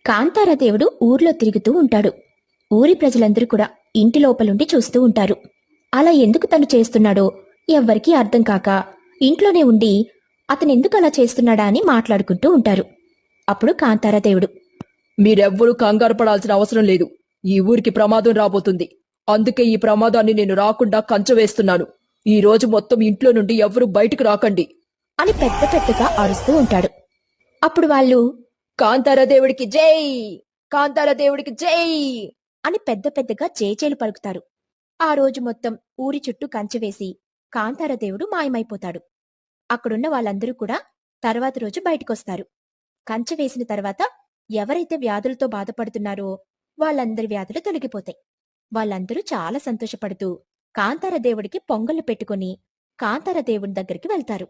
కాంతారదేవుడు ఊర్లో తిరుగుతూ ఉంటాడు. ఊరి ప్రజలందరూ కూడా ఇంటి లోపలుండి చూస్తూ ఉంటారు. అలా ఎందుకు తను చేస్తున్నాడో ఎవ్వరికీ అర్థం కాక ఇంట్లోనే ఉండి అతనెందుకు అలా చేస్తున్నాడా అని మాట్లాడుకుంటూ ఉంటారు. అప్పుడు కాంతారదేవుడు, మీరెవ్వరూ కంగారు పడాల్సిన అవసరం లేదు. ఈ ఊరికి ప్రమాదం రాబోతుంది. అందుకే ఈ ప్రమాదాన్ని నేను రాకుండా కంచె వేస్తున్నాను. ఈ రోజు మొత్తం ఇంట్లో నుండి ఎవ్వరూ బయటకు రాకండి అని పెద్ద పెద్దగా అరుస్తూ ఉంటాడు. అప్పుడు వాళ్ళు కాంతారదేవుడికి జై, కాంతారదేవుడికి జై అని పెద్ద పెద్దగా జేజేలు పలుకుతారు. ఆ రోజు మొత్తం ఊరి చుట్టూ కంచె వేసి కాంతారదేవుడు మాయమైపోతాడు. అక్కడున్న వాళ్ళందరూ కూడా తర్వాత రోజు బయటకొస్తారు. కంచె వేసిన తర్వాత ఎవరైతే వ్యాధులతో బాధపడుతున్నారో వాళ్ళందరి వ్యాధులు తొలగిపోతాయి. వాళ్ళందరూ చాలా సంతోషపడుతూ కాంతారదేవుడికి పొంగళ్ళు పెట్టుకుని కాంతారదేవుని దగ్గరికి వెళ్తారు.